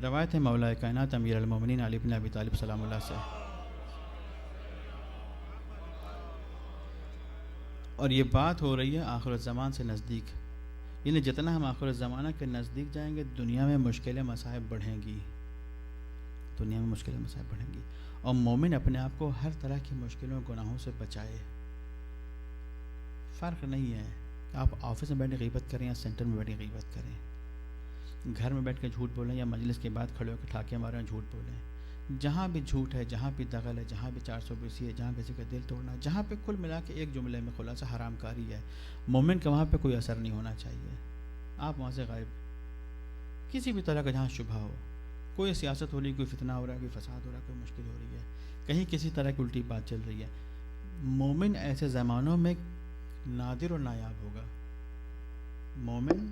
روایت ہے مولا کائنات امیر المومنین علی بن ابی طالب سلام اللہ سے، اور یہ بات ہو رہی ہے آخر الزمان سے نزدیک، یعنی جتنا ہم آخر الزمانہ کے نزدیک جائیں گے دنیا میں مشکلیں مصائب بڑھیں گی، دنیا میں مشکلیں مصائب بڑھیں گی، اور مومن اپنے آپ کو ہر طرح کی مشکلوں گناہوں سے بچائے۔ فرق نہیں ہے کہ آپ آفس میں بیٹھ کے غیبت کریں یا سینٹر میں بیٹھ کے غیبت کریں، گھر میں بیٹھ کے جھوٹ بولیں یا مجلس کے بعد کھڑے ہو کے ٹھاکے ماریں جھوٹ بولیں، جہاں بھی جھوٹ ہے، جہاں بھی دغل ہے، جہاں بھی 420 ہے، جہاں کسی کا دل توڑنا ہے، جہاں پہ کل ملا کے ایک جملے میں خلاصہ حرام کاری ہے، مومن کا وہاں پہ کوئی اثر نہیں ہونا چاہیے، آپ وہاں سے غائب۔ کسی بھی طرح کا جہاں شبہ ہو، کوئی سیاست ہو رہی، کوئی فتنہ ہو رہا ہے، کوئی فساد ہو رہا ہے، کوئی مشکل ہو رہی ہے، کہیں کسی طرح کی الٹی بات چل رہی ہے، مومن ایسے زمانوں میں نادر و نایاب ہوگا، مومن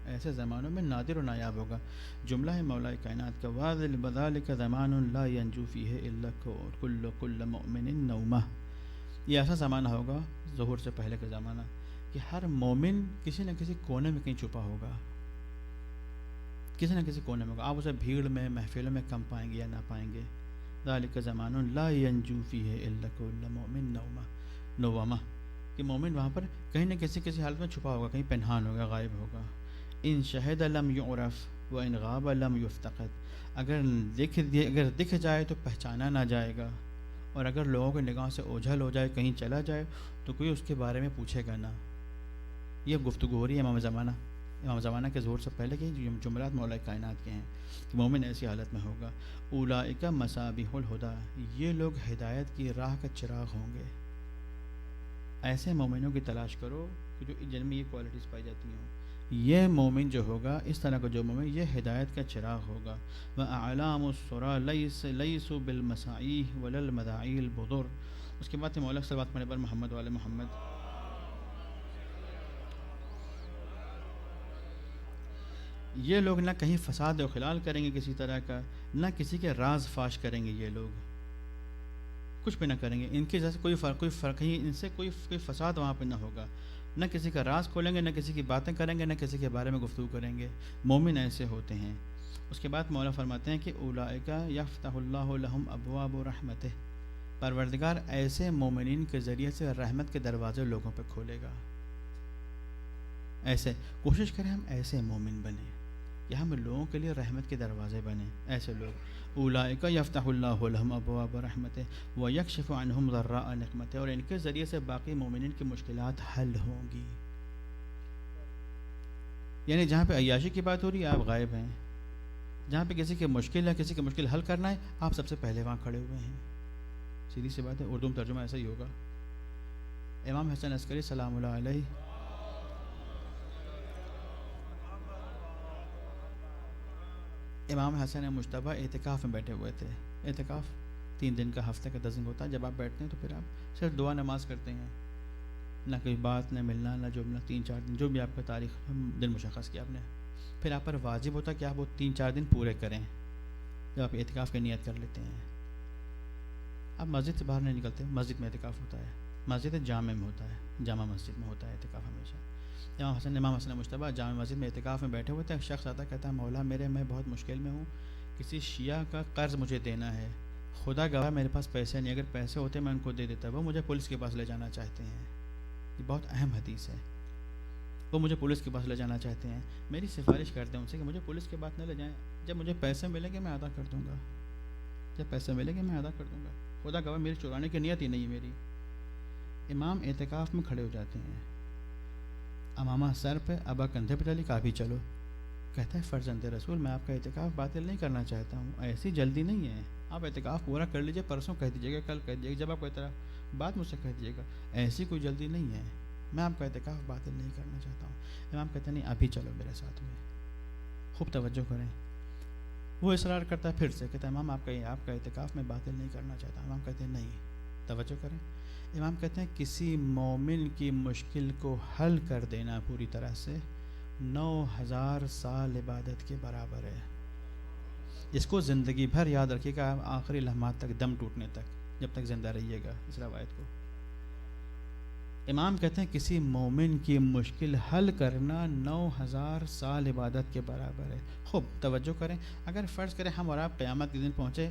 ایسے زمانوں میں نادر و نایاب ہوگا۔ جملہ ہے مولا کائنات کا، واذل بذالک زمان لا ینجو فیہ الا کل مؤمن نومہ، یہ ایسا زمانہ ہوگا ظہور سے پہلے کا زمانہ کہ ہر مومن کسی نہ کسی کونے میں کہیں چھپا ہوگا، کسی نہ کسی کونے میں ہوگا، آپ اسے بھیڑ میں محفلوں میں کم پائیں گے یا نہ پائیں گے۔ ذالک زمان لا ینجو فیہ الا کل مؤمن نومہ، کہ مومن وہاں پر کہیں نہ کسی حالت میں چھپا ہوگا، کہیں پنہان ہوگا، غائب ہوگا۔ ان شہد لم یعرف و ان غاب لم یفتقد، اگر دکھ جائے تو پہچانا نہ جائے گا، اور اگر لوگوں کی نگاہ سے اوجھل ہو جائے، کہیں چلا جائے تو کوئی اس کے بارے میں پوچھے گا نہ۔ یہ گفتگو ہو رہی ہے امام زمانہ کے ظہور سے پہلے کے جملات مولا کائنات کے ہیں کہ مومن ایسی حالت میں ہوگا۔ اولئک مصابیح الہدی، یہ لوگ ہدایت کی راہ کا چراغ ہوں گے۔ ایسے مومنوں کی تلاش کرو کہ جو جن میں یہ کوالٹیز پائی جاتی ہوں۔ یہ مومن جو ہوگا، اس طرح کا جو مومن، یہ ہدایت کا چراغ ہوگا۔ وَأَعْلَامُ السُّرَى لَيْسُ بِالْمَسَاعِيهِ وَلَا الْمَدَاعِي الْبُدُرِ، اس کے بعد مولا صلی اللہ علیہ محمد والے محمد۔ یہ لوگ نہ کہیں فساد و خلال کریں گے کسی طرح کا، نہ کسی کے راز فاش کریں گے، یہ لوگ کچھ بھی نہ کریں گے، ان کے جیسے کوئی فرق ہی، ان سے کوئی فساد وہاں پہ نہ ہوگا، نہ کسی کا راز کھولیں گے، نہ کسی کی باتیں کریں گے، نہ کسی کے بارے میں گفتگو کریں گے، مومن ایسے ہوتے ہیں۔ اس کے بعد مولا فرماتے ہیں کہ اولئک یفتح اللہ لہم ابواب رحمتہ، پروردگار ایسے مومنین کے ذریعے سے رحمت کے دروازے لوگوں پہ کھولے گا۔ ایسے کوشش کریں ہم ایسے مومن بنیں کہ ہم لوگوں کے لیے رحمت کے دروازے بنیں، ایسے لوگ۔ اولئک یفتح اللہ لہم ابواب رحمتہ ویکشف عنہم ضراء نقمتہ، اور ان کے ذریعے سے باقی مومنین کی مشکلات حل ہوں گی۔ یعنی جہاں پہ عیاشی کی بات ہو رہی ہے آپ غائب ہیں، جہاں پہ کسی کی مشکل ہے، کسی کی مشکل حل کرنا ہے، آپ سب سے پہلے وہاں کھڑے ہوئے ہیں۔ سیدھی سی بات ہے، اردو میں ترجمہ ایسا ہی ہوگا۔ امام حسن عسکری سلام اللہ علیہ امام حسن مجتبیٰ اعتکاف میں بیٹھے ہوئے تھے۔ اعتکاف 3 دن کا، ہفتے کا 10 دن ہوتا ہے۔ جب آپ بیٹھتے ہیں تو پھر آپ صرف دعا نماز کرتے ہیں، نہ کوئی بات، نہ ملنا، نہ جملہ، 3-4 دن جو بھی آپ کا تاریخ دن مشخص کیا آپ نے، پھر آپ پر واجب ہوتا ہے کہ آپ وہ 3-4 دن پورے کریں جب آپ اعتکاف کی نیت کر لیتے ہیں۔ آپ مسجد سے باہر نہیں نکلتے، مسجد میں اعتکاف ہوتا ہے، مسجد جامع میں ہوتا ہے، جامع مسجد میں ہوتا ہے اعتکاف ہمیشہ۔ امام حسن مجتبیٰ جامع مسجد میں اعتکاف میں بیٹھے ہوئے تھے، ایک شخص آتا کہتا ہے مولا میں بہت مشکل میں ہوں، کسی شیعہ کا قرض مجھے دینا ہے، خدا گواہ میرے پاس پیسے نہیں، اگر پیسے ہوتے میں ان کو دے دیتا، وہ مجھے پولیس کے پاس لے جانا چاہتے ہیں۔ یہ بہت اہم حدیث ہے، وہ مجھے پولیس کے پاس لے جانا چاہتے ہیں، میری سفارش کرتے ہیں ان سے کہ مجھے پولیس کے پاس نہ لے جائیں، جب مجھے پیسے ملیں گے میں ادا کر دوں گا، جب پیسے ملیں گے میں ادا کر دوں گا، خدا گواہ میری چرانے کی نیت ہی نہیں میری۔ امام اعتکاف میں کھڑے ہو جاتے ہیں، امامہ سر پہ، ابا کندھے پہ ڈالی، کافی چلو، کہتا ہے فرزند رسول میں آپ کا اعتکاف باطل نہیں کرنا چاہتا ہوں، ایسی جلدی نہیں ہے، آپ اعتکاف پورا کر لیجئے، پرسوں کہہ دیجیے گا، کل کہہ دیجیے گا، جب آپ کو اعتراف بات مجھ سے کہہ دیجیے گا، ایسی کوئی جلدی نہیں ہے، میں آپ کا اعتکاف باطل نہیں کرنا چاہتا ہوں۔ امام کہتے ہیں نہیں ابھی چلو میرے ساتھ میں، خوب توجہ کریں۔ وہ اصرار کرتا ہے، پھر سے کہتا ہے امام آپ کا اعتکاف میں باطل نہیں کرنا چاہتا۔ امام کہتے ہیں نہیں، توجہ کریں۔ امام کہتے ہیں کسی مومن کی مشکل کو حل کر دینا پوری طرح سے 9000 سال عبادت کے برابر ہے۔ اس کو زندگی بھر یاد رکھیے گا، آخری لمحات تک، دم ٹوٹنے تک، جب تک زندہ رہیے گا اس روایت کو۔ امام کہتے ہیں کسی مومن کی مشکل حل کرنا 9000 سال عبادت کے برابر ہے. خوب توجہ کریں، اگر فرض کریں ہم اور آپ قیامت کے دن پہنچے،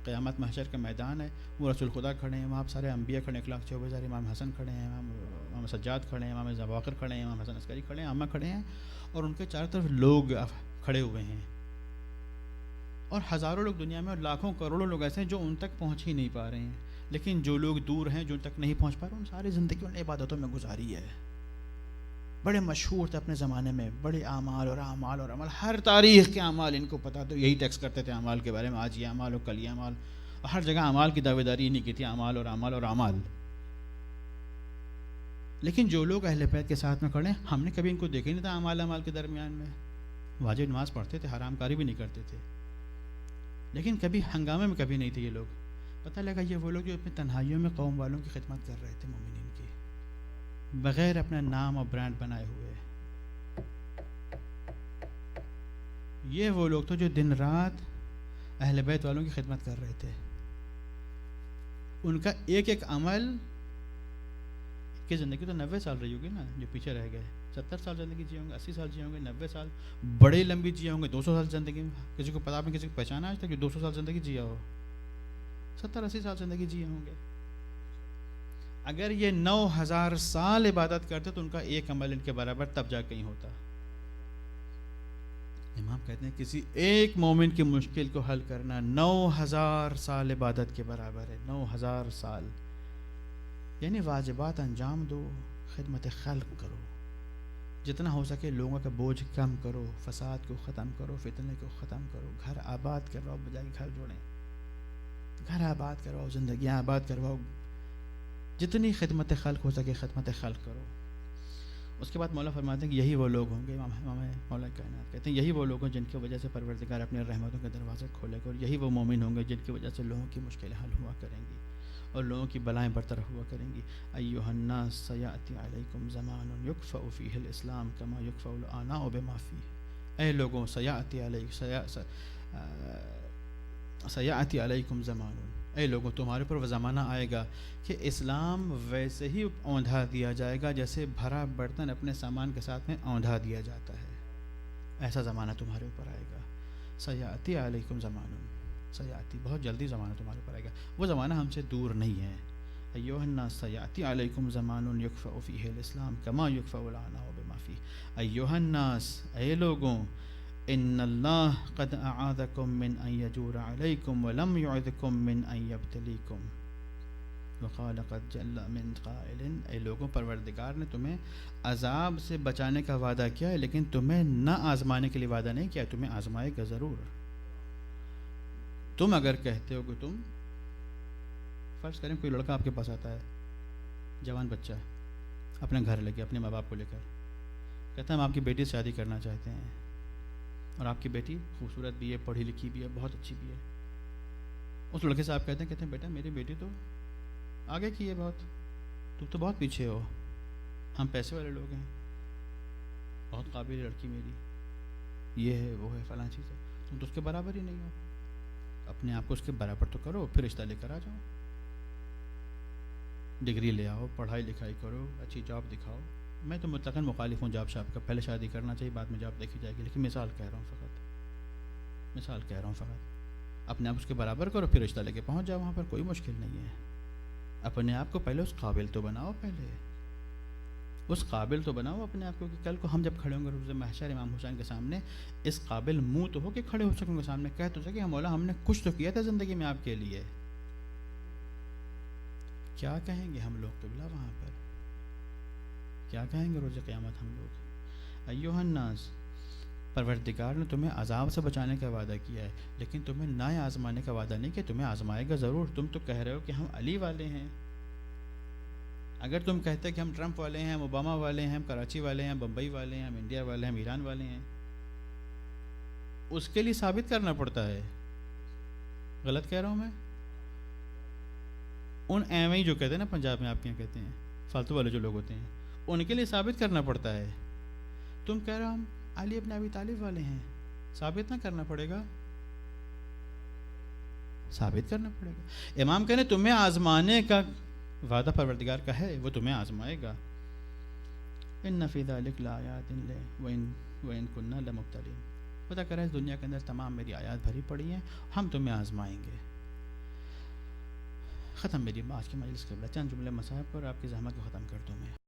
قیامت محشر کا میدان ہے، وہ رسول خدا کھڑے ہیں، وہاں سارے انبیاء کھڑے ہیں، 1,24,000 امام حسن کھڑے ہیں، امام سجاد کھڑے ہیں، امام ذواقر کھڑے ہیں، امام حسن عسکری کھڑے ہیں، امہ کھڑے ہیں، اور ان کے چاروں طرف لوگ کھڑے ہوئے ہیں، اور ہزاروں لوگ دنیا میں، اور لاکھوں کروڑوں لوگ ایسے ہیں جو ان تک پہنچ ہی نہیں پا رہے ہیں. لیکن جو لوگ دور ہیں، جو ان تک نہیں پہنچ پا رہے، ان ساری زندگی ان عبادتوں میں گزاری ہے. بڑے مشہور تھے اپنے زمانے میں، بڑے اعمال اور اعمال اور عمل، ہر تاریخ کے اعمال ان کو پتہ تھا، یہی ٹیکس کرتے تھے اعمال کے بارے میں، آج یہ اعمال اور کل یہ اعمال، اور ہر جگہ اعمال کی دعوے داری نہیں کی تھی، اعمال اور اعمال اور اعمال. لیکن جو لوگ اہل بیت کے ساتھ میں کھڑے ہیں، ہم نے کبھی ان کو دیکھا ہی نہیں تھا اعمال کے درمیان میں. واجب نماز پڑھتے تھے، حرام کاری بھی نہیں کرتے تھے، لیکن کبھی ہنگامے میں کبھی نہیں تھے یہ لوگ. پتہ لگا یہ وہ لوگ جو اپنی تنہائیوں میں قوم والوں کی خدمت کر رہے تھے، مومنین کی، بغیر اپنا نام اور برانڈ بنائے ہوئے. یہ وہ لوگ تو جو دن رات اہل بیت والوں کی خدمت کر رہے تھے. ان کا ایک ایک عمل کی زندگی تو 90 سال رہی ہوگی نا، جو پیچھے رہ گئے 70 سال زندگی جیے ہوں گے، 80 سال جیے ہوں گے، 90 سال بڑے لمبی جیے ہوں گے، 200 سال زندگی میں. کسی کو پتا، آپ نے کسی کو پہچانا آج تک جو 200 سال زندگی جیا ہو؟ 70-80 سال زندگی جیے ہوں گے. اگر یہ 9000 سال عبادت کرتے تو ان کا ایک عمل ان کے برابر تب جا کہیں ہوتا. امام کہتے ہیں کسی ایک مومن کی مشکل کو حل کرنا 9000 سال عبادت کے برابر ہے. 9000 سال، یعنی واجبات انجام دو، خدمت خلق کرو، جتنا ہو سکے لوگوں کا بوجھ کم کرو، فساد کو ختم کرو، فتنے کو ختم کرو، گھر آباد کرواؤ، بجائے گھر جوڑیں، گھر آباد کرواؤ، زندگیاں آباد کرواؤ، جتنی خدمت خلق ہو سکے خدمت خلق کرو. اس کے بعد مولا فرماتے ہیں کہ یہی وہ لوگ ہوں گے، امام مولا کائنات کہتے ہیں یہی وہ لوگ ہیں جن کی وجہ سے پروردگار اپنے رحمتوں کے دروازے کھولے گا، اور یہی وہ مومن ہوں گے جن کی وجہ سے لوگوں کی مشکلیں حل ہوا کریں گی اور لوگوں کی بلائیں برطرف ہوا کریں گی. ایھا الناس سیأتی علیکم زمان یکفأ فیہ الاسلام کما یکفأ الآناء بما فیہ. اے لوگوں، سیأتی علیکم زمان، اے لوگوں تمہارے پر وہ زمانہ آئے گا کہ اسلام ویسے ہی اوندھا دیا جائے گا جیسے بھرا برتن اپنے سامان کے ساتھ میں اوندھا دیا جاتا ہے. ایسا زمانہ تمہارے اوپر آئے گا. سیأتی علیکم زمان، سیأتی بہت جلدی زمانہ تمہارے اوپر آئے گا، وہ زمانہ ہم سے دور نہیں ہے. ایھا الناس سیأتی علیکم زمان یکفأ فیہ الاسلام کما یکفأ الآناء بما فیہ. ایھا الناس، اے لوگوں، ان اللہ قد اعاذکم من ان یجور علیکم ولم یعذکم من ان یبتلیکم وقال قد جل من قائل. اے لوگوں، پروردگار نے تمہیں عذاب سے بچانے کا وعدہ کیا ہے، لیکن تمہیں نہ آزمانے کے لیے وعدہ نہیں کیا، تمہیں آزمائے گا ضرور. تم اگر کہتے ہو کہ تم فرض کریں کوئی لڑکا آپ کے پاس آتا ہے، جوان بچہ اپنے گھر لے کے، اپنے ماں باپ کو لے کر کہتا ہے ہم آپ کی بیٹی سے شادی کرنا چاہتے ہیں، اور آپ کی بیٹی خوبصورت بھی ہے، پڑھی لکھی بھی ہے، بہت اچھی بھی ہے. اس لڑکے سے آپ کہتے ہیں بیٹا میری بیٹی تو آگے کی ہے بہت، تم تو بہت پیچھے ہو، ہم پیسے والے لوگ ہیں، بہت قابل لڑکی میری، یہ ہے وہ ہے فلاں چیز ہے، تم تو اس کے برابر ہی نہیں ہو، اپنے آپ کو اس کے برابر تو کرو، پھر رشتہ لے کر آ جاؤ، ڈگری لے آؤ، پڑھائی لکھائی کرو، اچھی جاب دکھاؤ. میں تو مطلقاً مخالف ہوں جاب شاب کا، پہلے شادی کرنا چاہیے بعد میں جاب دیکھی جائے گی، لیکن مثال کہہ رہا ہوں فقط اپنے آپ اس کے برابر کرو، پھر رشتہ لے کے پہنچ جاؤ، وہاں پر کوئی مشکل نہیں ہے. اپنے آپ کو پہلے اس قابل تو بناؤ، پہلے اس قابل تو بناؤ اپنے آپ کو، کہ کل کو ہم جب کھڑے ہوں گے روز محشر امام حسین کے سامنے، اس قابل منہ تو ہو کہ کھڑے ہو سکیں گے سامنے، کہہ تو سکے مولا ہم نے کچھ تو کیا تھا زندگی میں آپ کے لیے. کیا کہیں گے ہم لوگ قبلہ وہاں پر، کیا کہیں گے روز قیامت ہم لوگ؟ ایھا الناس، پروردگار نے تمہیں عذاب سے بچانے کا وعدہ کیا ہے، لیکن تمہیں نہ آزمانے کا وعدہ نہیں کہ تمہیں آزمائے گا ضرور. تم تو کہہ رہے ہو کہ ہم علی والے ہیں، اگر تم کہتے کہ ہم ٹرمپ والے ہیں، ہم اوباما والے ہیں، ہم کراچی والے ہیں، ہم بمبئی والے ہیں، ہم انڈیا والے ہیں، ہم ایران والے ہیں، اس کے لیے ثابت کرنا پڑتا ہے. غلط کہہ رہا ہوں میں؟ ان ایویں جو کہتے ہیں نا پنجاب میں آپ کے یہاں کہتے ہیں، فالتو والے جو لوگ ہوتے ہیں، ان کے لیے ثابت کرنا پڑتا ہے. تم کہہ رہے ہو ہم علی ابن ابی طالب والے ہیں، ثابت نہ کرنا پڑے گا؟ ثابت کرنا پڑے گا. امام کہنے تمہیں آزمانے کا وعدہ پروردگار کا ہے، وہ تمہیں آزمائے گا. ان فی ذلک لآیات وإن كنا لمبتلین. خدا کہہ رہا ہے اس دنیا کے اندر تمام میری آیات بھری پڑی ہیں، ہم تمہیں آزمائیں گے. ختم میری آج کی مجلس کے بلا چند جملے مصاحب پر آپ کی زحمت کو ختم کر دوں میں.